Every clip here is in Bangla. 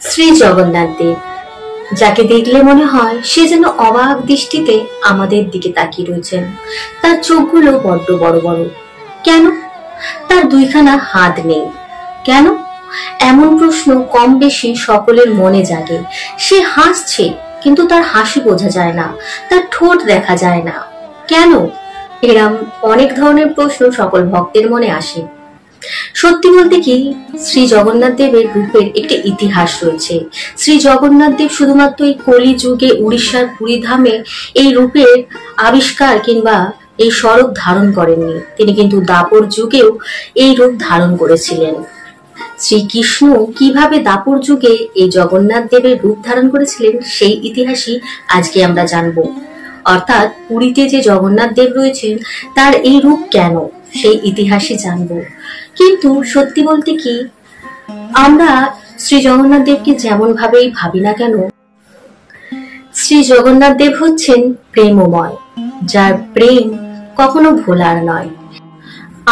শ্রী জগন্নাথ দেব, যাকে দেখলে মনে হয় সে যেন অবাক দৃষ্টিতে আমাদের দিকে তাকিয়ে রয়েছেন। তার চোখগুলো বড্ড বড় বড়। কেন? তার দুইখানা হাত নেই কেন? এমন প্রশ্ন কম বেশি সকলের মনে জাগে। সে হাসছে, কিন্তু তার হাসি বোঝা যায় না, তার ঠোঁট দেখা যায় না। কেন? এরম অনেক ধরনের প্রশ্ন সকল ভক্তের মনে আসে। সত্যি বলতে কি, শ্রী জগন্নাথ দেবের রূপের একটি ইতিহাস রয়েছে। শ্রী জগন্নাথ দেব শুধুমাত্র এই কলি যুগে উড়িষ্যার পুরী ধামে এই রূপের আবিষ্কার কিংবা এই স্বরূপ ধারণ করেননি, তিনি কিন্তু দাপর যুগেও এই রূপ ধারণ করেছিলেন। শ্রীকৃষ্ণ কিভাবে দাপর যুগে এই জগন্নাথ দেবের রূপ ধারণ করেছিলেন সেই ইতিহাসই আজকে আমরা জানবো। অর্থাৎ পুরীতে যে জগন্নাথ দেব রয়েছেন তার এই রূপ কেন, সেই ইতিহাসই জানবো। কিন্তু সত্যি বলতে কি, আমরা শ্রী জগন্নাথ দেবকে যেমন ভাবেই ভাবি না কেন, শ্রী জগন্নাথ দেব হচ্ছেন প্রেমময়, যার প্রেম কখনো ভোলার নয়।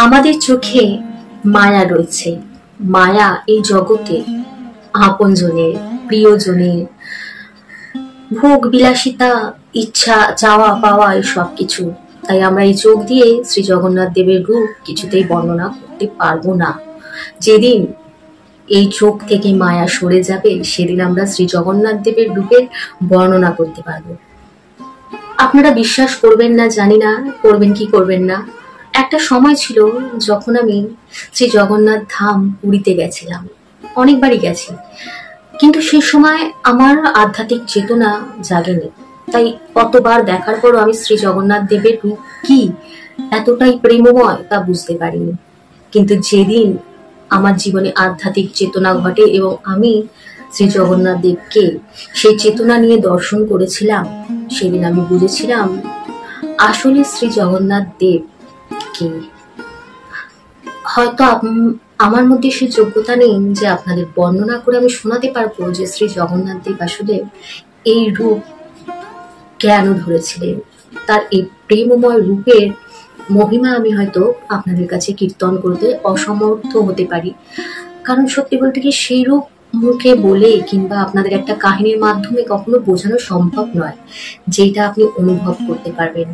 আমাদের চোখে মায়া রয়েছে, মায়া এই জগতে আপনজনের, প্রিয়জনের, ভোগ বিলাসিতা, ইচ্ছা, চাওয়া পাওয়া এই সব কিছু। তাই আমরা এই চোখ দিয়ে শ্রী জগন্নাথ দেবের রূপ কিছুতেই বর্ণনা করতে পারবো না। যেদিন এই চোখ থেকে মায়া সরে যাবে সেদিন আমরা শ্রী জগন্নাথ দেবের রূপের বর্ণনা করতে পারবো। আপনারা বিশ্বাস করবেন না জানি না, করবেন কি করবেন না। একটা সময় ছিল যখন আমি শ্রী জগন্নাথ ধাম পুরীতে গেছিলাম, অনেকবারই গেছি, কিন্তু সেই সময় আমার আধ্যাত্মিক চেতনা জাগেনি। তাই কতবার দেখার পরও আমি শ্রী জগন্নাথ দেবের রূপ কি এতটাই প্রেমময় তা বুঝতে পারিনি। কিন্তু যেদিন আমার জীবনে আধ্যাত্মিক চেতনা ঘটে এবং আমি শ্রী জগন্নাথ দেবকে সেই চেতনা নিয়ে দর্শন করেছিলাম, সেদিন আমি বুঝেছিলাম আসলে শ্রী জগন্নাথ দেব কি। হয়তো আমার মধ্যে সে যোগ্যতা নেই যে আপনাদের বর্ণনা করে আমি শোনাতে পারবো যে শ্রী জগন্নাথ দেব আসলে এই রূপ কেন ধরেছিলেন। তার এই প্রেমময় রূপের মহিমা আমি হয়তো আপনাদের কাছে কীর্তন করতে অসমর্থ হতে পারি, কারণ সত্যি বলতে কি সেই রূপ মুখে বলে কিংবা আপনাদের একটা কাহিনীর মাধ্যমে কখনো বোঝানো সম্ভব নয়, যেটা আপনি অনুভব করতে পারবেন।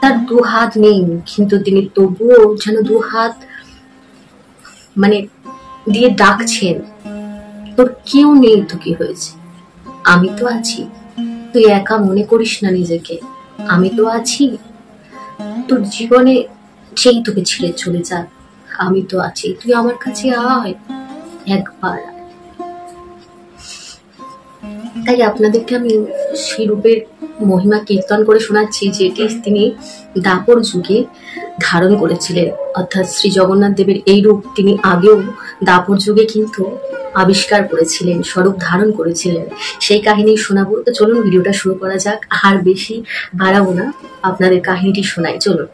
তার দু হাত নেই, কিন্তু তিনি তবুও যেন দু হাত মানে দিয়ে ডাকছেন, তোর কেউ নেই তো কি হয়েছে, আমি তো আছি, তুই একা মনে করিস না নিজেকে, আমি তো আছি, তোর জীবনে যেই তোকে ছেড়ে চলে যাক আমি তো আছি, তুই আমার কাছে আয় একবার। তাই আপনাদেরকে আমি সেই রূপের মহিমা কীর্তন করে শোনাচ্ছি, যেটি তিনি দাপর যুগে ধারণ করেছিলেন। অর্থাৎ শ্রী জগন্নাথ দেবের এই রূপ তিনি আগেও দাপর যুগে কিন্তু আবিষ্কার করেছিলেন, স্বরূপ ধারণ করেছিলেন। সেই কাহিনী শোনাবো। তো চলুন ভিডিওটা শুরু করা যাক, আর বেশি বাড়াবো না, আপনাদের কাহিনীটি শোনাই চলুন।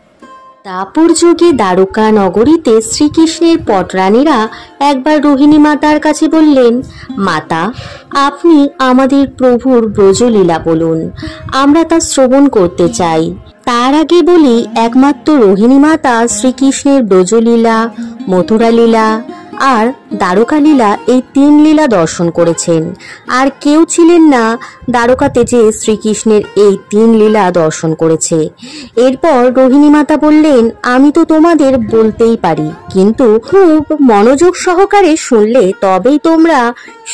দাপর যুগে দ্বারকা নগরীতে শ্রীকৃষ্ণের পটরানীরা একবার রোহিণী মাতার কাছে বললেন, মাতা, আপনি আমাদের প্রভুর ব্রজলীলা বলুন, আমরা তা শ্রবণ করতে চাই। তার আগে বলি, একমাত্র রোহিণী মাতা শ্রীকৃষ্ণের ব্রজলীলা, মথুরা লীলা আর দ্বারকা লীলা এই তিন লীলা দর্শন করেছেন। আর কেউ ছিলেন না দ্বারকাতে যে শ্রীকৃষ্ণের এই তিন লীলা দর্শন করেছে। এরপর রোহিণী মাতা বললেন, আমি তো তোমাদের বলতেই পারি, কিন্তু খুব মনোযোগ সহকারে শুনলে তবেই তোমরা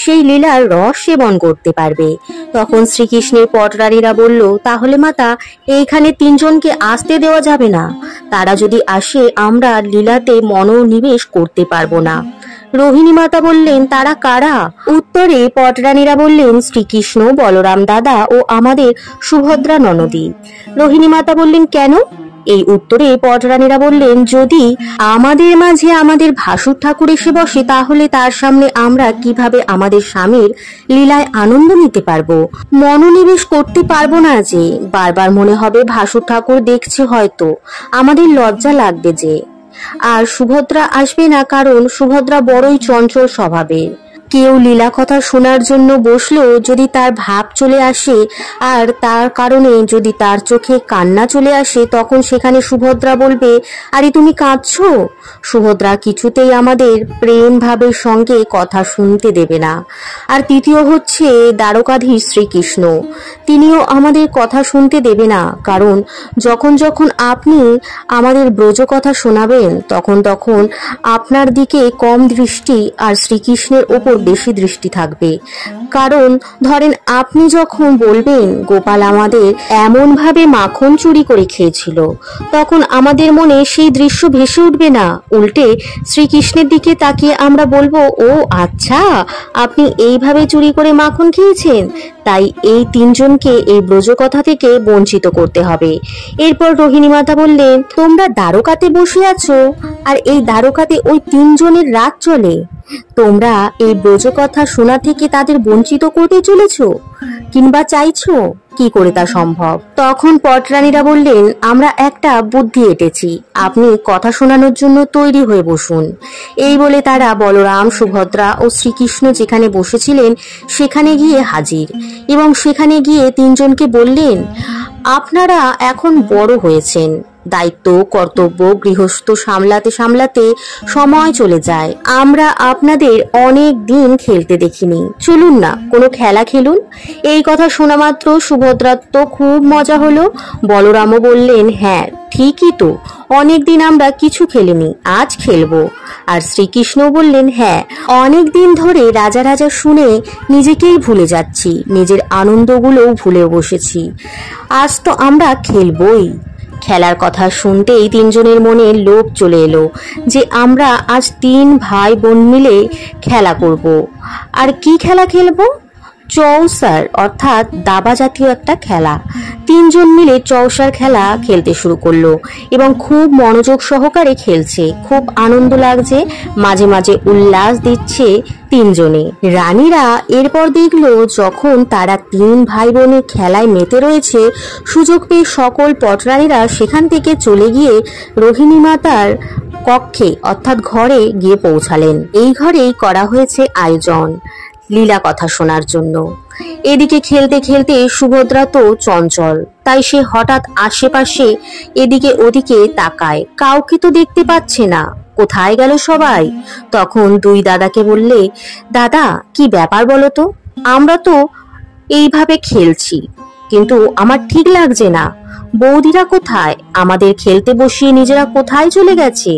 সেই লীলার রস সেবন করতে পারবে। তখন শ্রীকৃষ্ণের পটরানীরা বলল, তাহলে মাতা, এইখানে তিনজনকে আসতে দেওয়া যাবে না, তারা যদি আসে আমরা লীলাতে মনোনিবেশ করতে পারবো না। রোহিণী মাতা বললেন, তারা কারা? উত্তরে পটরানীরা বললেন, শ্রীকৃষ্ণ, বলরাম দাদা ও আমাদের সুভদ্রা ননদী। রোহিণী মাতা বললেন, কেন? এই উত্তরে পটরানীরা বললেন, যদি আমাদের মাঝে আমাদের ভাসুর ঠাকুর এসে বসে তাহলে তার সামনে আমরা কিভাবে আমাদের স্বামীর লীলায় আনন্দ নিতে পারবো? মনোনিবেশ করতে পারবো না যে, বারবার মনে হবে ভাসুর ঠাকুর দেখছে, হয়তো আমাদের লজ্জা লাগবে যে। আর সুভদ্রা আসবে না, কারণ সুভদ্রা বড়ই চঞ্চল স্বভাবের। কেউ লীলা কথা শোনার জন্য বসলো যদি তার ভাব চলে আসে আর তার কারণে যদি তার চোখে কান্না চলে আসে, তখন সেখানে সুভদ্রা বলবে, আরে তুমি কাঁদছো? সুভদ্রা কিছুতেই আমাদের প্রেম ভাবের সঙ্গে কথা শুনতে দেবে না। আর তৃতীয় হচ্ছে দ্বারকাধীশ শ্রীকৃষ্ণ, তিনিও আমাদের কথা শুনতে দেবে না, কারণ যখন যখন আপনি আমাদের ব্রজ কথা শোনাবেন তখন তখন আপনার দিকে কম দৃষ্টি আর শ্রীকৃষ্ণের ওপর বেশি দৃষ্টি থাকবে। কারণ ধরেন আপনি যখন বলবেন গোপাল আমাদের এমন ভাবে মাখন চুরি করে খেয়েছিল, তখন আমাদের মনে সেই দৃশ্য ভেসে উঠবে না, উল্টে শ্রীকৃষ্ণের দিকে তাকিয়ে আমরা বলবো, ও আচ্ছা আপনি এইভাবে চুরি করে মাখন খেয়েছেন, তাই এই তিনজনকে এই ব্রজ কথা থেকে বঞ্চিত করতে হবে। এরপর রোহিণী মাতা বললেন, তোমরা দ্বারকাতে বসে আছো আর এই দ্বারকাতে ওই তিনজনের রাত চলে, তোমরা এই ব্রজ কথা শোনা থেকে তাদের বঞ্চিত করতে চলেছো কিংবা চাইছো, কি করে তা সম্ভব? তখন পটরানীরা বললেন, আমরা একটা বুদ্ধি এঁটেছি, আপনি কথা শোনানোর জন্য তৈরি হয়ে বসুন। এই বলে তারা বলরাম, সুভদ্রা ও শ্রীকৃষ্ণ যেখানে বসেছিলেন সেখানে গিয়ে হাজির, এবং সেখানে গিয়ে তিনজনকে বললেন, আপনারা এখন বড় হয়েছেন, দায়িত্ব কর্তব্য গৃহস্থ সামলাতে সামলাতে সময় চলে যায়, আমরা আপনাদের অনেক দিন খেলতে দেখিনি, চলুন না কোনো খেলা খেলুন। এই কথা শোনা মাত্র সুভদ্রার তো খুব মজা হলো। বলরামও বললেন, হ্যাঁ ঠিকই তো, অনেকদিন আমরা কিছু খেলিনি, আজ খেলবো। আর শ্রীকৃষ্ণ বললেন, হ্যাঁ অনেক দিন ধরে রাজা রাজা শুনে নিজেকেই ভুলে যাচ্ছি, নিজের আনন্দগুলোও ভুলে বসেছি, আজ তো আমরা খেলবই। খেলার কথা শুনতেই তিনজনের মনে লোভ চলে এলো যে আমরা আজ তিন ভাই বোন মিলে খেলা করব। আর কি খেলা খেলবো? চৌসার অর্থাৎ দাবা জাতীয় একটা খেলা। তিনজন মিলে চৌসার খেলা খেলতে শুরু করলো এবং খুব মনোযোগ সহকারে খেলছে, খুব আনন্দ লাগছে, মাঝে মাঝে উল্লাস দিচ্ছে তিনজনে। রানীরা এরপর দেখলো যখন তারা তিন ভাই বোনের খেলায় মেতে রয়েছে, সুযোগ পেয়ে সকল পটরানীরা সেখান থেকে চলে গিয়ে রোহিণী মাতার কক্ষে অর্থাৎ ঘরে গিয়ে পৌঁছালেন। এই ঘরেই করা হয়েছে আয়োজন লীলা কথা শোনার জন্য। এদিকে খেলতে খেলতে সুভদ্রা তো চঞ্চল, তাই সে হঠাৎ আশেপাশে এদিকে ওদিকে তাকায়, কাউকে তো দেখতে পাচ্ছে না, কোথায় গেল সবাই? তখন দুই দাদাকে বললে, দাদা কি ব্যাপার বলো তো, আমরা তো এইভাবে খেলছি কিন্তু আমার ঠিক লাগছে না, বৌদিরা কোথায়? আমাদের খেলতে বসিয়ে নিজেরা কোথায় চলে গেছে?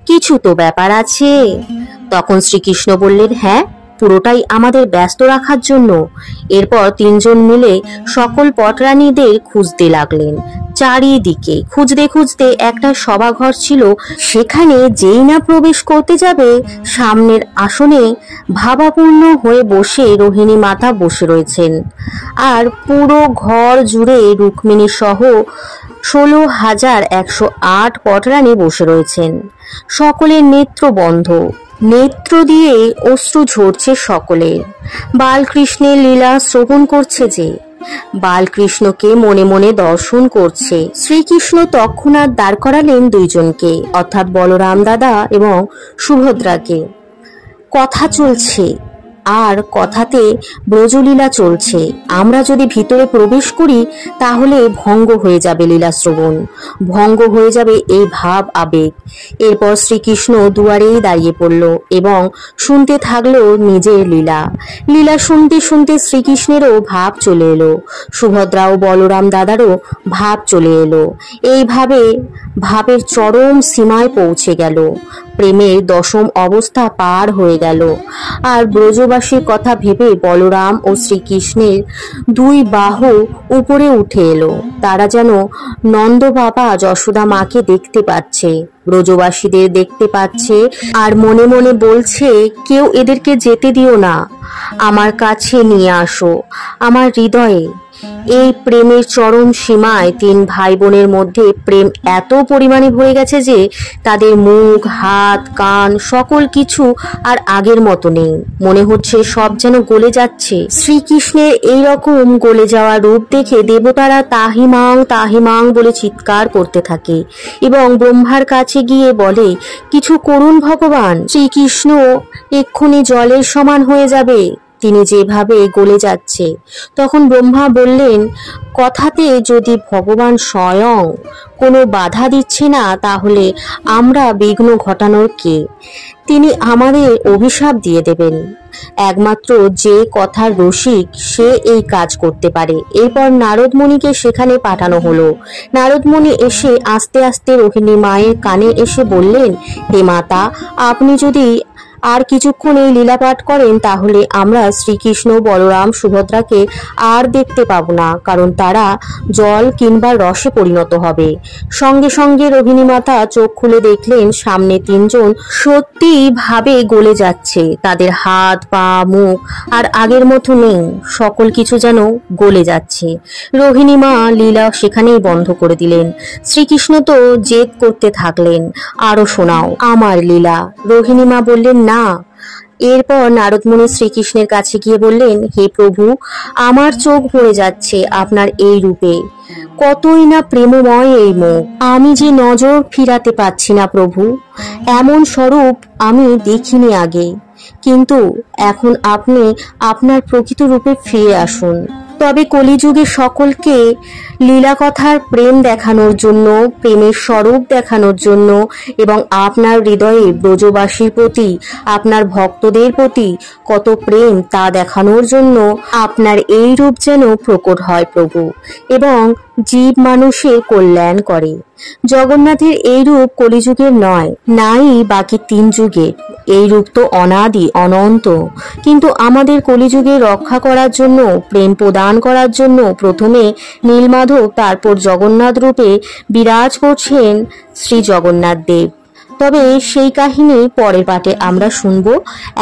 কিছু তো ব্যাপার আছে। তখন শ্রীকৃষ্ণ বললেন, হ্যাঁ পুরোটাই আমাদের ব্যস্ত রাখার জন্য। এরপর তিনজন মিলে সকল পটরানীদের খুঁজতে লাগলেন, চারিদিকে খুঁজতে খুঁজতে একটা সভাঘর ছিল, সেখানে যেই না প্রবেশ করতে যাবে সামনের আসনে ভাবাপূর্ণ হয়ে বসে রোহিণী মাতা বসে রয়েছেন, আর পুরো ঘর জুড়ে রুক্মিণী সহ 16,108 পটরানী বসে রয়েছেন। সকলের নেত্র বন্ধ, নেত্র দিয়ে অশ্রু ঝরছে সকলের। বালকৃষ্ণের লীলা শ্রবণ করছে যে, বালকৃষ্ণকে মনে মনে দর্শন করছে। শ্রীকৃষ্ণ তৎক্ষণাৎ দাঁড় করালেন দুইজনকে, অর্থাৎ বলরাম দাদা এবং সুভদ্রাকে। কথা চলছে আর কথাতে ব্রজলীলা চলছে, আমরা যদি ভিতরে প্রবেশ করি তাহলে ভঙ্গ হয়ে যাবে লীলা শ্রবণ, ভঙ্গ হয়ে যাবে এই ভাব আবেগ। এরপর শ্রীকৃষ্ণ দুয়ারেই দাঁড়িয়ে পড়ল এবং শুনতে থাকলো নিজের লীলা। লীলা শুনতে শুনতে শ্রীকৃষ্ণেরও ভাব চলে এলো, সুভদ্রা ও বলরাম দাদারও ভাব চলে এলো। এইভাবে ভাবের চরম সীমায় পৌঁছে গেল, প্রেমের দশম অবস্থা পার হয়ে গেল। আর ব্রজবাসীর কথা ভেবে বলরাম ও শ্রীকৃষ্ণের দুই বাহু উপরে উঠে এলো, তারা যেন নন্দ বাবা যশোদা মাকে দেখতে পাচ্ছে, ব্রজবাসীদের দেখতে পাচ্ছে, আর মনে মনে বলছে, কেউ এদেরকে যেতে দিও না, আমার কাছে নিয়ে আসো, আমার হৃদয়ে। এই প্রেমের চরম সীমায় তিন ভাই বোনের মধ্যে প্রেম এত পরিমাণে ভরে গেছে যে তাদের মুখ, হাত, কান সকল কিছু আর আগের মতো নেই। মনে হচ্ছে সব যেন গলে যাচ্ছে। শ্রীকৃষ্ণের এই রকম গলে যাওয়া রূপ দেখে দেবতারা তাহিমাং তাহিমাং বলে চিৎকার করতে থাকে এবং ব্রহ্মার কাছে গিয়ে বলে, কিছু করুন ভগবান, শ্রীকৃষ্ণ এক্ষুনি জলের সমান হয়ে যাবে, তিনি যেভাবে গলে যাচ্ছে। তখন ব্রহ্মা বললেন, কথাতে যদি ভগবান স্বয়ং কোনো বাধা দিচ্ছে না, তাহলে আমরা বিঘ্ন ঘটানোর কে? তিনি আমাদের অভিশাপ দিয়ে দেবেন। একমাত্র যে কথার রসিক সে এই কাজ করতে পারে। এরপর নারদমণিকে সেখানে পাঠানো হলো। নারদমণি এসে আস্তে আস্তে রোহিণী মায়ের কানে এসে বললেন, হে মাতা, আপনি যদি আর কিছুক্ষণ এই লীলা পাঠ করেন তাহলে আমরা শ্রীকৃষ্ণ, বলরাম, সুভদ্রাকে আর দেখতে পাবো না, কারণ তারা জল কিংবা রসে পরিণত হবে। সঙ্গে সঙ্গে রোহিণী মাতা চোখ খুলে দেখলেন সামনে তিনজন সত্যি ভাবে গলে যাচ্ছে। তাদের হাত, পা, মুখ আর আগের মতো নেই, সকল কিছু যেন গলে যাচ্ছে। রোহিণী মা লীলা সেখানেই বন্ধ করে দিলেন। শ্রীকৃষ্ণ তো জেদ করতে থাকলেন, আরো শোনাও আমার লীলা। রোহিণী মা বললেন, না। এরপর নারদমুনি শ্রীকৃষ্ণের কাছে গিয়ে বললেন, হে প্রভু, আমার চোখ ভরে যাচ্ছে আপনার এই রূপে, কতই না প্রেমময় এই মুখ, আমি যে নজর ফিরাতে পারছি না প্রভু। এমন স্বরূপ আমি দেখিনি আগে, কিন্তু এখন আপনি আপনার প্রকৃত রূপে ফিরে আসুন। তবে কলিযুগে সকলকে লীলা কথার প্রেম দেখানোর জন্য, প্রেমের স্বরূপ দেখানোর জন্য এবং আপনার হৃদয়ে ব্রজবাসীর প্রতি, আপনার ভক্তদের প্রতি কত প্রেম তা দেখানোর জন্য আপনার এই রূপ যেন প্রকট হয় প্রভু, এবং জীব মানুষের কল্যাণ করে। জগন্নাথের এই রূপ কলিযুগের নয়, নাই বাকি তিন যুগের। এই রূপ তো অনাদি, অনন্ত, কিন্তু আমাদের কলিযুগে রক্ষা করার জন্য, প্রেম প্রদান করার জন্য প্রথমে নীলমাধব, তারপর জগন্নাথ রূপে বিরাজ করছেন শ্রী জগন্নাথ দেব। তবে সেই কাহিনী পরের পাঠে আমরা শুনব।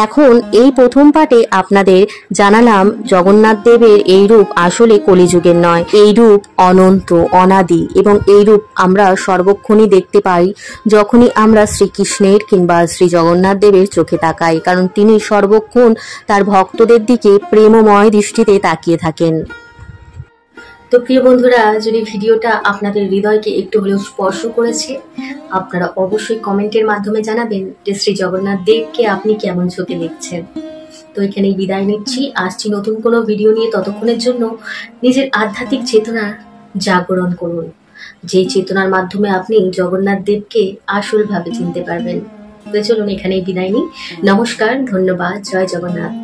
এখন এই প্রথম পাঠে আপনাদের জানালাম জগন্নাথ দেবের এই রূপ আসলে কলিযুগের নয়, এই রূপ অনন্ত, অনাদি, এবং এই রূপ আমরা সর্বক্ষণই দেখতে পাই যখনই আমরা শ্রীকৃষ্ণের কিংবা শ্রী জগন্নাথ দেবের চোখে তাকাই, কারণ তিনি সর্বক্ষণ তার ভক্তদের দিকে প্রেমময় দৃষ্টিতে তাকিয়ে থাকেন। তো প্রিয় বন্ধুরা, যদি ভিডিওটা আপনাদের হৃদয়কে একটু হলেও স্পর্শ করেছে, আপনারা অবশ্যই কমেন্টের মাধ্যমে জানাবেন যে শ্রী জগন্নাথ দেবকে আপনি কেমন চোখে দেখছেন। তো এখানেই বিদায় নিচ্ছি, আসছি নতুন কোনো ভিডিও নিয়ে। ততক্ষণের জন্য নিজের আধ্যাত্মিক চেতনার জাগরণ করুন, যেই চেতনার মাধ্যমে আপনি জগন্নাথ দেবকে আসলভাবে চিনতে পারবেন। তো চলুন এখানেই বিদায় নিই। নমস্কার, ধন্যবাদ, জয় জগন্নাথ।